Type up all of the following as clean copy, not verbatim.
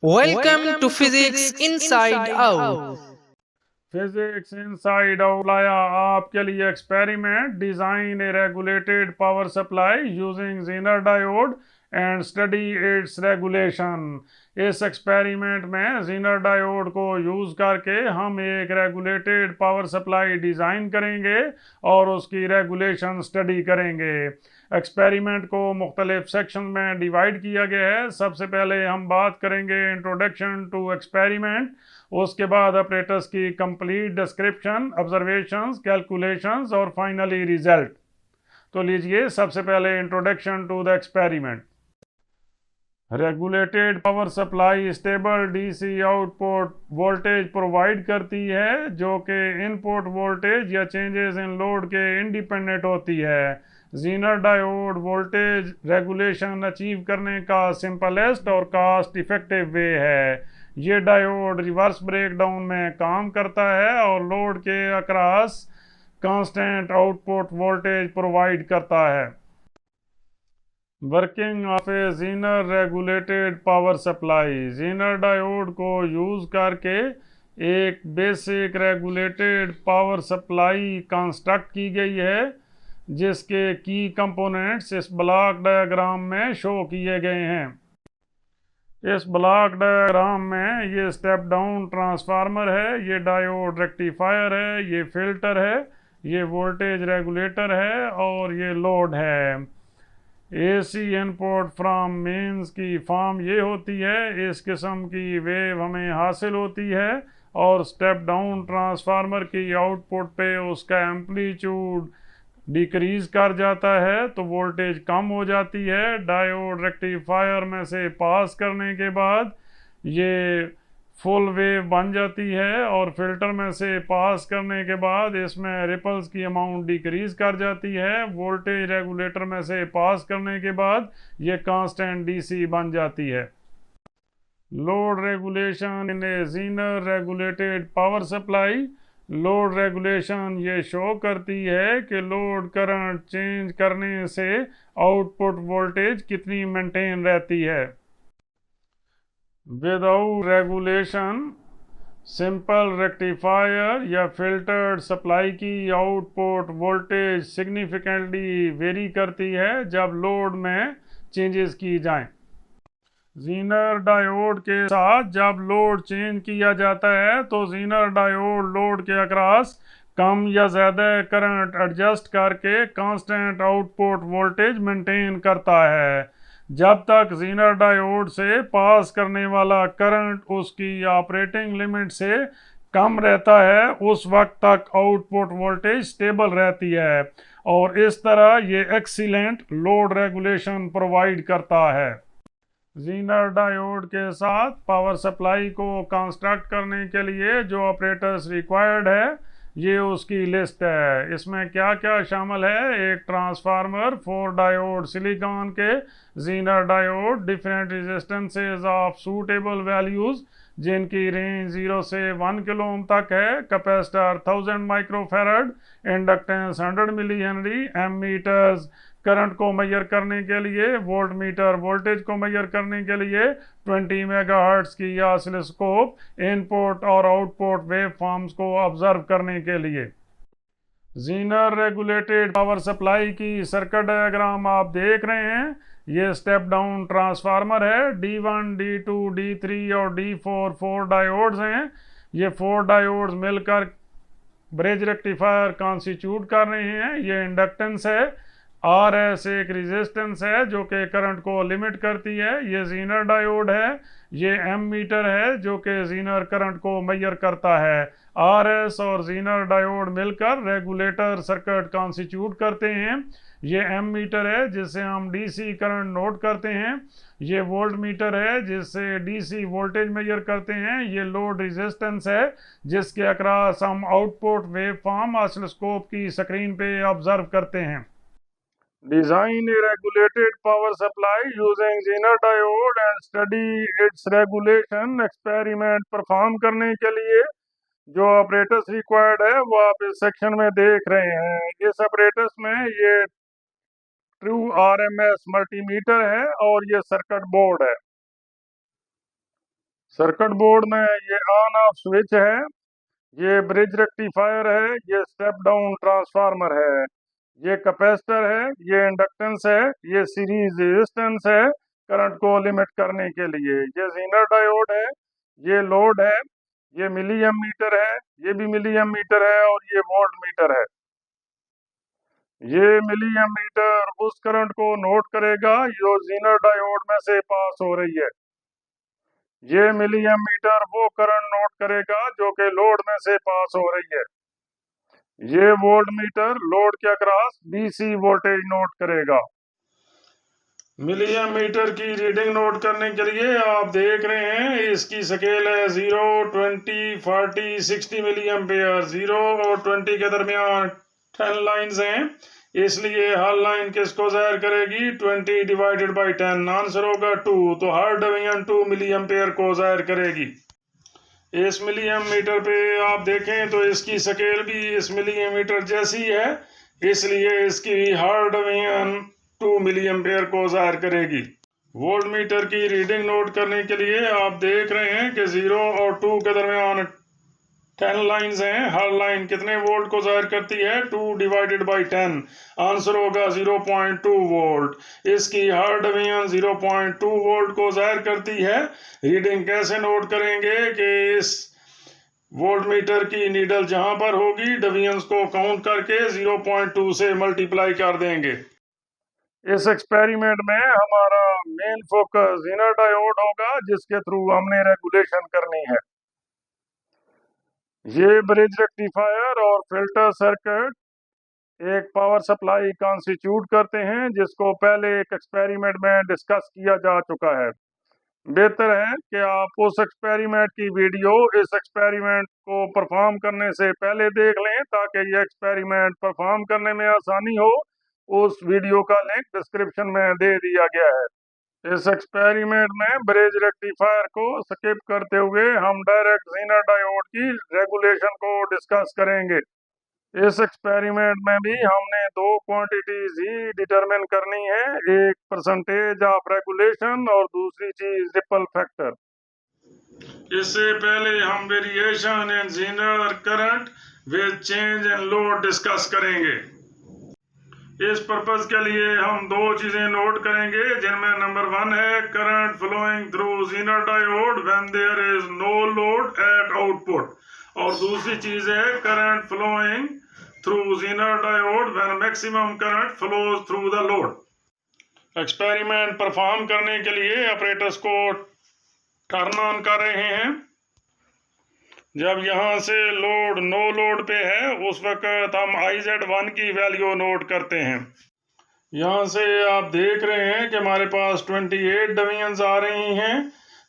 Welcome to Physics Inside Out. Physics inside out लाया आपके लिए experiment design a regulated power supply using zener diode and study its regulation. इस experiment में zener diode को use करके हम एक रेगुलेटेड पावर सप्लाई डिजाइन करेंगे और उसकी रेगुलेशन स्टडी करेंगे। एक्सपेरिमेंट को मुख्तलिफ सेक्शन में डिवाइड किया गया है। सबसे पहले हम बात करेंगे इंट्रोडक्शन टू एक्सपेरिमेंट, उसके बाद ऑपरेटर्स की कंप्लीट डिस्क्रिप्शन, ऑब्जर्वेशंस, कैलकुलेशंस और फाइनली रिजल्ट। तो लीजिए सबसे पहले introduction to the experiment. Regulated power supply stable DC output voltage provide करती है जो कि इनपुट वोल्टेज या चेंजेस इन लोड के इंडिपेंडेंट होती है। Zener diode voltage regulation achieve करने का सिंपलेस्ट और कास्ट इफेक्टिव वे है। ये डायोड रिवर्स ब्रेकडाउन में काम करता है और लोड के across constant output voltage provide करता है। Working of A Zener regulated power supply, Zener diode को यूज़ करके एक basic regulated power supply construct की गई है जिसके की कंपोनेंट्स इस ब्लॉक डायग्राम में शो किए गए हैं। इस ब्लॉक डायग्राम में ये स्टेप डाउन ट्रांसफार्मर है, ये डायोड रेक्टिफायर है, ये फिल्टर है, ये वोल्टेज रेगुलेटर है और ये लोड है। एसी इनपुट फ्रॉम मेंस की फॉर्म ये होती है, इस किस्म की वेव हमें हासिल होती है और स्टेप डाउन ट्रांसफार्मर की आउटपुट पे उसका एम्पलीट्यूड डिक्रीज कर जाता है तो वोल्टेज कम हो जाती है। डायोड रेक्टिफायर में से पास करने के बाद ये फुल वेव बन जाती है और फिल्टर में से पास करने के बाद इसमें रिपल्स की अमाउंट डिक्रीज कर जाती है। वोल्टेज रेगुलेटर में से पास करने के बाद ये कांस्टेंट डीसी बन जाती है। Load regulation in A Zener regulated power supply, load regulation ये शो करती है कि लोड करंट चेंज करने से आउटपुट वोल्टेज कितनी मेंटेन रहती है। विदाउट रेगुलेशन सिंपल रेक्टिफायर या फिल्टर्ड सप्लाई की आउटपुट वोल्टेज सिग्निफिकेंटली वेरी करती है जब लोड में चेंजेस की जाएं। जीनर डायोड के साथ जब लोड चेंज किया जाता है तो जीनर डायोड लोड के अक्रॉस कम या ज़्यादा करंट एडजस्ट करके कांस्टेंट आउटपुट वोल्टेज मेंटेन करता है। जब तक जीनर डायोड से पास करने वाला करंट उसकी ऑपरेटिंग लिमिट से कम रहता है उस वक्त तक आउटपुट वोल्टेज स्टेबल रहती है और इस तरह ये एक्सीलेंट लोड रेगुलेशन प्रोवाइड करता है। जीनर डायोड के साथ पावर सप्लाई को कंस्ट्रक्ट करने के लिए जो ऑपरेटर्स रिक्वायर्ड है ये उसकी लिस्ट है। इसमें क्या क्या शामिल है, एक ट्रांसफार्मर, 4 डायोड सिलिकॉन के zener diode, different resistances of suitable values जिनकी रेंज 0 से 1 किलो ओम तक है, capacitor 1000 microfarad, inductance 100 milli henry, ammeters current को मेजर करने के लिए, वोल्ट मीटर वोल्टेज को मेजर करने के लिए, 20 मेगाहर्ट्ज की ऑसिलोस्कोप इनपुट और आउटपुट वेव फॉर्म्स को ऑब्जर्व करने के लिए। जीनर रेगुलेटेड पावर सप्लाई की सर्किट डायग्राम आप देख रहे हैं। ये स्टेप डाउन ट्रांसफार्मर है, D1, D2, D3 और D4 4 डायोड्स हैं। ये 4 डायोड्स मिलकर ब्रिज रेक्टिफायर कॉन्स्टिट्यूट कर रहे हैं। ये इंडक्टेंस है, RS एक रेजिस्टेंस है जो कि करंट को लिमिट करती है। ये जीनर डायोड है, ये एम मीटर है जो कि जीनर करंट को मेजर करता है। RS और जीनर डायोड मिलकर रेगुलेटर सर्किट कॉन्स्टिट्यूट करते हैं। ये एम मीटर है जिससे हम DC करंट नोट करते हैं। ये वोल्ट मीटर है जिससे DC वोल्टेज मेजर करते हैं। ये लोड रेजिस्टेंस है जिसके अक्रॉस हम आउटपुट वेव फॉर्म ऑसिलोस्कोप की स्क्रीन पे ऑब्जर्व करते हैं। Design a regulated power supply using zener diode and study its regulation, experiment perform करने के लिए जो ऑपरेटर्स रिक्वायर्ड है वो आप इस सेक्शन में देख रहे हैं। इस ऑपरेटर्स में ये ट्रू RMS मल्टीमीटर है और ये सर्किट बोर्ड है। सर्किट बोर्ड में ये ऑन ऑफ स्विच है, ये ब्रिज रेक्टिफायर है, ये स्टेप डाउन ट्रांसफार्मर है, ये कैपेसिटर है, ये इंडक्टेंस है, ये सीरीज रेजिस्टेंस है करंट को लिमिट करने के लिए, ये जीनर डायोड है, ये लोड है, ये मिली एमीटर है, ये भी मिली एमीटर है, और ये वोल्ट मीटर है। ये मिली एमीटर उस करंट को नोट करेगा जो जीनर डायोड में से पास हो रही है। ये मिली एमीटर वो करंट नोट करेगा जो कि लोड में से पास हो रही है। ये वोल्ट मीटर लोड के अक्रॉस डीसी वोल्टेज नोट करेगा। मिली एमीटर की रीडिंग नोट करने के लिए आप देख रहे हैं इसकी स्केल है 0, 20, 40, 60 मिली एम्पेयर। 0 और 20 के दरमियान 10 लाइन्स हैं, इसलिए हर लाइन किसको ज़ाहिर करेगी? 20 डिवाइडेड बाई 10। आंसर होगा 2, तो हर डिवीजन 2 मिली एम्पेयर को ज़ाहिर करेगी। इस मिली एमीटर पे आप देखें तो इसकी स्केल भी इस मिली एमीटर जैसी है, इसलिए इसकी हर डिवीजन 2 मिली एम्पेयर को ज़ाहिर करेगी। वोल्ट मीटर की रीडिंग नोट करने के लिए आप देख रहे हैं कि 0 और 2 के दरमियान 10 लाइन्स हैं, हर लाइन कितने वोल्ट को जाहिर करती है? 2 डिवाइडेड बाई 10। आंसर होगा 0.2 वोल्ट। इसकी हर डिवीजन 0.2 वोल्ट को जाहिर करती है। रीडिंग कैसे नोट करेंगे कि इस वोल्ट मीटर की नीडल जहां पर होगी डिवीजन्स को काउंट करके 0.2 से मल्टीप्लाई कर देंगे। इस एक्सपेरिमेंट में हमारा मेन फोकस जीनर डायोड होगा, जिसके थ्रू हमने रेगुलेशन करनी है। ये ब्रिज रेक्टिफायर और फिल्टर सर्किट एक पावर सप्लाई कॉन्स्टिट्यूट करते हैं, जिसको पहले एक एक्सपेरिमेंट में डिस्कस किया जा चुका है। बेहतर है कि आप उस एक्सपेरिमेंट की वीडियो इस एक्सपेरिमेंट को परफॉर्म करने से पहले देख लें, ताकि ये एक्सपेरिमेंट परफॉर्म करने में आसानी हो। उस वीडियो का लिंक डिस्क्रिप्शन में दे दिया गया है। इस एक्सपेरिमेंट में ब्रिज रेक्टिफायर को स्किप करते हुए हम डायरेक्ट जीनर डायोड की रेगुलेशन को डिस्कस करेंगे। इस एक्सपेरिमेंट में भी हमने 2 क्वांटिटीज ही डिटरमिन करनी है, एक परसेंटेज ऑफ रेगुलेशन और दूसरी चीज रिपल फैक्टर। इससे पहले हम variation in Zener current with change in load discuss करेंगे। इस पर्पज के लिए हम 2 चीजें नोट करेंगे, जिनमें नंबर 1 है current flowing through zener diode when there is no load at output, और दूसरी चीज है current flowing through zener diode when maximum current flows through the load. Experiment perform करने के लिए ऑपरेटर्स को टर्न ऑन कर रहे हैं। जब यहाँ से लोड नो लोड पे है उस वक्त हम IZ1 की वैल्यू नोट करते हैं। यहाँ से आप देख रहे हैं कि हमारे पास 28 डिवीजन्स आ रही हैं।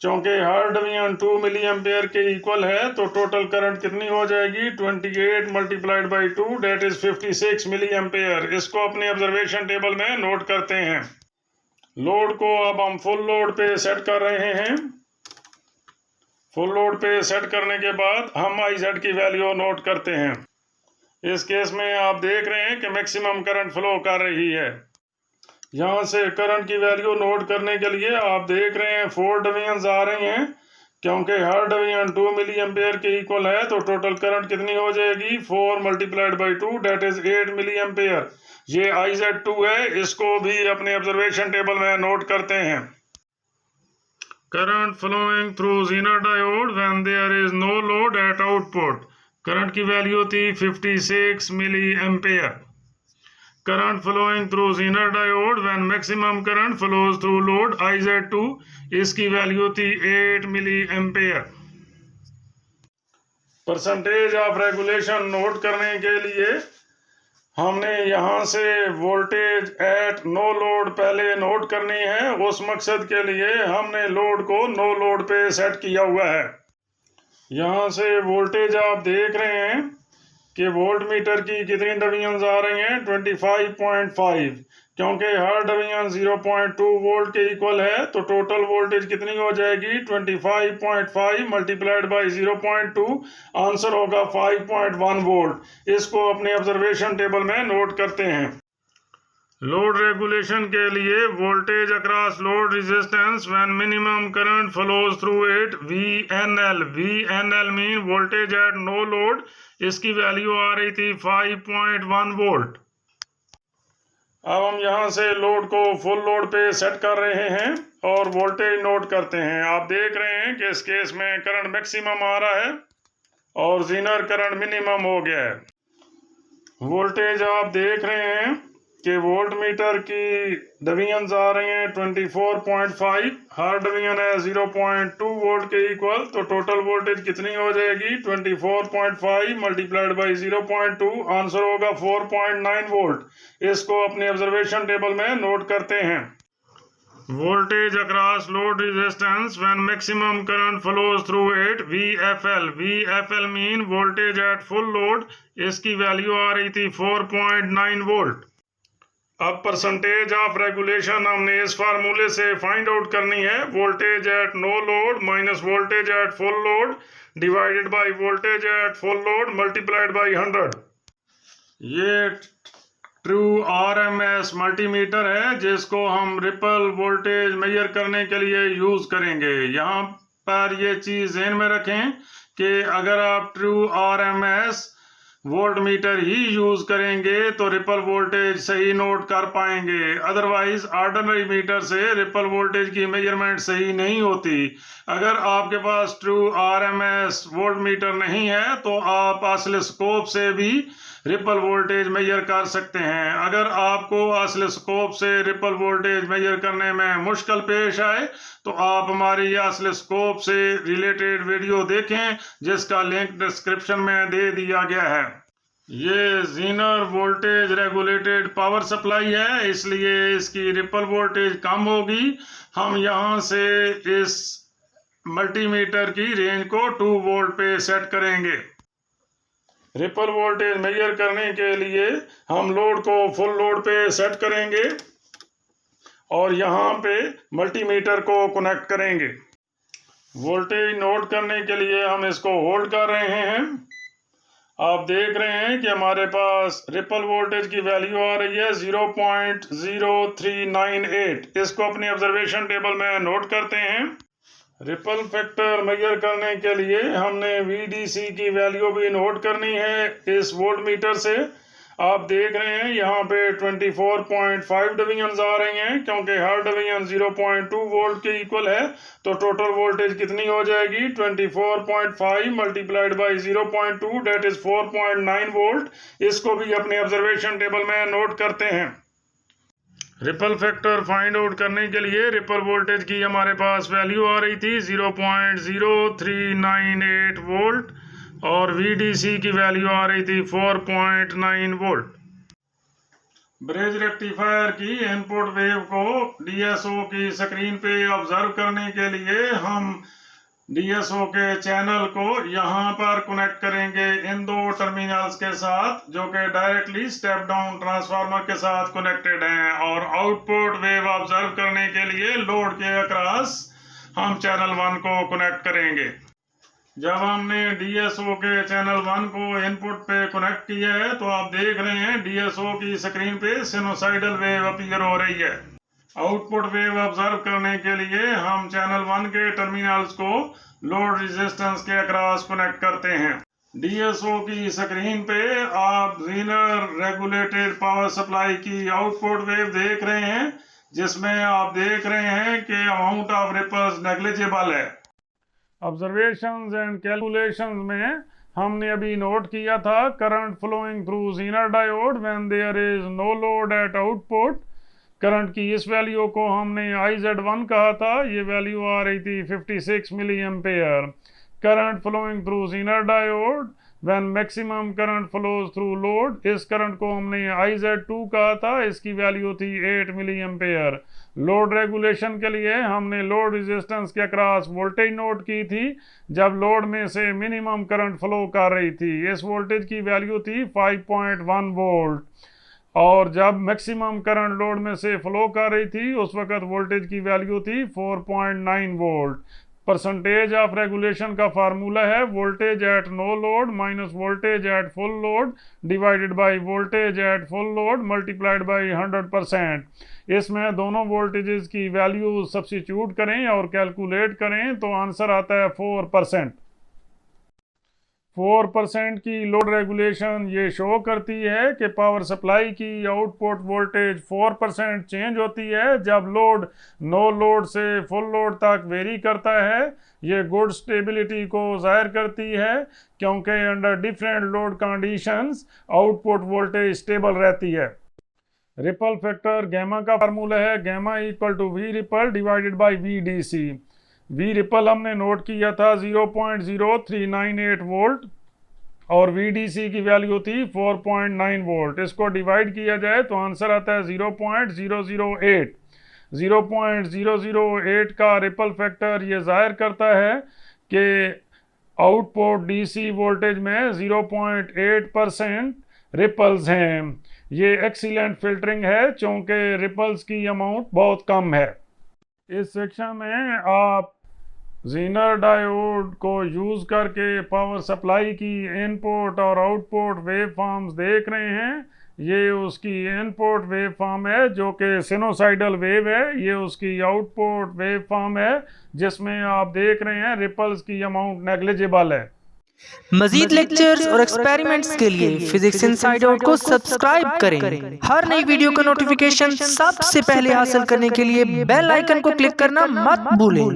चूँकि हर डिवीजन 2 मिली एम्पेयर के इक्वल है, तो टोटल करंट कितनी हो जाएगी? 28 multiplied by 2 that is 56 milli ampere. इसको अपने ऑब्जर्वेशन टेबल में नोट करते हैं। लोड को अब हम फुल लोड पे सेट कर रहे हैं। फुल लोड पे सेट करने के बाद हम IZ की वैल्यू नोट करते हैं। इस केस में आप देख रहे हैं कि मैक्सिमम करंट फ्लो कर रही है। यहाँ से करंट की वैल्यू नोट करने के लिए आप देख रहे हैं 4 डिवीजन्स आ रही हैं। क्योंकि हर डिवीजन 2 मिली एम्पेयर के इक्वल है, तो टोटल करंट कितनी हो जाएगी? 4 multiplied by 2 that is 8 milli ampere. ये IZ2 है, इसको भी अपने ऑब्जर्वेशन टेबल में नोट करते हैं। Current flowing through zener diode when there is no load at output. Current की वैल्यू थी 56 milli ampere. Current flowing through zener diode when maximum current flows through load IZ2, इसकी value थी 8 milli ampere. Percentage of regulation note करने के लिए हमने यहाँ से वोल्टेज एट नो लोड पहले नोट करनी है। उस मकसद के लिए हमने लोड को नो लोड पे सेट किया हुआ है। यहाँ से वोल्टेज आप देख रहे हैं कि वोल्ट मीटर की कितनी डिवीजन्स आ रही हैं? 25.5। क्योंकि हर डिवीजन 0.2 वोल्ट के इक्वल है, तो टोटल वोल्टेज कितनी हो जाएगी? 25.5 मल्टीप्लाइड बाई 0.2। आंसर होगा 5.1 वोल्ट। इसको अपने ऑब्जर्वेशन टेबल में नोट करते हैं। लोड रेगुलेशन के लिए voltage across load resistance when minimum current flows through it VNL mean voltage at no load. इसकी वैल्यू आ रही थी 5.1 वोल्ट। अब हम यहाँ से लोड को फुल लोड पे सेट कर रहे हैं और वोल्टेज नोट करते हैं। आप देख रहे हैं कि इस केस में करंट मैक्सिमम आ रहा है और जीनर करंट मिनिमम हो गया है। वोल्टेज आप देख रहे हैं कि वोल्ट मीटर की डिवीजन आ रही हैं 24.5, हर डिवीजन है 0.2 वोल्ट के इक्वल। तो टोटल वोल्टेज कितनी हो जाएगी 24.5 मल्टीप्लाइड बाई 0.2, आंसर होगा 4.9 वोल्ट। इसको अपने ऑब्जर्वेशन टेबल में नोट करते हैं। Voltage across load resistance when maximum current flows through it VFL mean voltage at full load. इसकी वैल्यू आ रही थी 4.9 वोल्ट। अब परसेंटेज ऑफ रेगुलेशन हमने इस फार्मूले से फाइंड आउट करनी है। Voltage at no load minus voltage at full load divided by voltage at full load multiplied by 100। ये ट्रू RMS मल्टीमीटर है जिसको हम रिपल वोल्टेज मेजर करने के लिए यूज करेंगे। यहाँ पर ये चीज ध्यान में रखें कि अगर आप ट्रू RMS वोल्ट मीटर ही यूज करेंगे तो रिपल वोल्टेज सही नोट कर पाएंगे, अदरवाइज ऑर्डिनरी मीटर से रिपल वोल्टेज की मेजरमेंट सही नहीं होती। अगर आपके पास ट्रू RMS वोल्ट मीटर नहीं है तो आप ऑसिलोस्कोप से भी रिपल वोल्टेज मेजर कर सकते हैं। अगर आपको ऑसिलोस्कोप से रिपल वोल्टेज मेजर करने में मुश्किल पेश आए तो आप हमारी ऑसिलोस्कोप से रिलेटेड वीडियो देखें जिसका लिंक डिस्क्रिप्शन में दे दिया गया है। ये Zener voltage regulated power supply है, इसलिए इसकी रिपल वोल्टेज कम होगी। हम यहाँ से इस मल्टीमीटर की रेंज को 2 वोल्ट पे सेट करेंगे। रिपल वोल्टेज मेजर करने के लिए हम लोड को फुल लोड पे सेट करेंगे और यहाँ पे मल्टीमीटर को कनेक्ट करेंगे। वोल्टेज नोट करने के लिए हम इसको होल्ड कर रहे हैं। आप देख रहे हैं कि हमारे पास रिपल वोल्टेज की वैल्यू आ रही है 0.0398। इसको अपनी ऑब्जर्वेशन टेबल में नोट करते हैं। रिपल फैक्टर मेजर करने के लिए हमने VDC की वैल्यू भी नोट करनी है इस वोल्ट मीटर से। आप देख रहे हैं यहाँ पे 24.5 डिवीजन आ रही हैं क्योंकि हर डिवीजन 0.2 वोल्ट के इक्वल है। तो टोटल वोल्टेज कितनी हो जाएगी 24.5 multiplied by 0.2 that is 4.9 volt. इसको भी अपने ऑब्जर्वेशन टेबल में नोट करते हैं। रिपल फैक्टर फाइंड आउट करने के लिए रिपल वोल्टेज की हमारे पास वैल्यू आ रही थी 0.0398 वोल्ट और VDC की वैल्यू आ रही थी 4.9 वोल्ट। ब्रिज रेक्टिफायर की इनपुट वेव को DSO की स्क्रीन पे ऑब्जर्व करने के लिए हम DSO के चैनल को यहाँ पर कनेक्ट करेंगे इन 2 टर्मिनल्स के साथ जो कि डायरेक्टली स्टेप डाउन ट्रांसफार्मर के साथ कनेक्टेड हैं। और आउटपुट वेव ऑब्जर्व करने के लिए लोड के अक्रॉस हम चैनल 1 को कनेक्ट करेंगे। जब हमने DSO के चैनल 1 को इनपुट पे कनेक्ट किया है तो आप देख रहे हैं DSO की स्क्रीन पे सिनोसाइडल वेव अपीयर हो रही है। आउटपुट वेव ऑब्जर्व करने के लिए हम चैनल 1 के टर्मिनल्स को लोड रेजिस्टेंस के अक्रॉस कनेक्ट करते हैं। DSO की स्क्रीन पे आप जीनर रेगुलेटेड पावर सप्लाई की आउटपुट वेव देख रहे हैं जिसमें आप देख रहे हैं कि अमाउंट ऑफ रिपल्स नेग्लिजिबल है। ऑब्जर्वेशंस एंड कैलकुलेशंस में हमने अभी नोट किया था current flowing through zener diode when there is no load at output. Current की इस वैल्यू को हमने IZ1 कहा था। ये वैल्यू आ रही थी 56 milli ampere. Current flowing through zener diode when maximum current flows through load, इस करंट को हमने IZ2 कहा था। इसकी वैल्यू थी 8 मिली एम्पेयर। लोड रेगुलेशन के लिए हमने लोड रेजिस्टेंस के अक्रॉस वोल्टेज नोट की थी जब लोड में से मिनिमम करंट फ्लो कर रही थी। इस वोल्टेज की वैल्यू थी 5.1 वोल्ट और जब मैक्सिमम करंट लोड में से फ्लो कर रही थी उस वक्त वोल्टेज की वैल्यू थी 4.9 वोल्ट। परसेंटेज ऑफ रेगुलेशन का फार्मूला है voltage at no load minus voltage at full load divided by voltage at full load multiplied by 100%। इसमें दोनों वोल्टेजेस की वैल्यू सब्स्टिट्यूट करें और कैलकुलेट करें तो आंसर आता है 4%। 4% की लोड रेगुलेशन ये शो करती है कि पावर सप्लाई की आउटपुट वोल्टेज 4% चेंज होती है जब लोड नो लोड से फुल लोड तक वेरी करता है। ये गुड स्टेबिलिटी को जाहिर करती है क्योंकि under different load conditions output voltage stable रहती है। रिपल फैक्टर गैमा का फार्मूला है gamma equal to V ripple divided by V D C. V ripple हमने नोट किया था 0.0398 वोल्ट और VDC की वैल्यू थी 4.9 वोल्ट। इसको डिवाइड किया जाए तो आंसर आता है 0.008। 0.008 का रिपल फैक्टर ये जाहिर करता है कि आउटपुट DC वोल्टेज में 0.8% रिपल्स हैं। ये एक्सीलेंट फिल्टरिंग है क्योंकि रिपल्स की अमाउंट बहुत कम है। इस सेक्शन में आप जीनर डायोड को यूज़ करके पावर सप्लाई की इनपुट और आउटपुट वेव फॉर्म्स देख रहे हैं। ये उसकी इनपुट वेव फॉर्म है जो कि सिनोसाइडल वेव है। ये उसकी आउटपुट वेव फॉर्म है जिसमें आप देख रहे हैं रिपल्स की अमाउंट नेग्लिजिबल है। मजीद लेक्चर्स और एक्सपेरिमेंट्स के लिए फिजिक्स इनसाइड आउट को सब्सक्राइब करें। हर नई वीडियो का नोटिफिकेशन सबसे पहले हासिल करने के लिए बेल आइकन को क्लिक करना मत भूलें।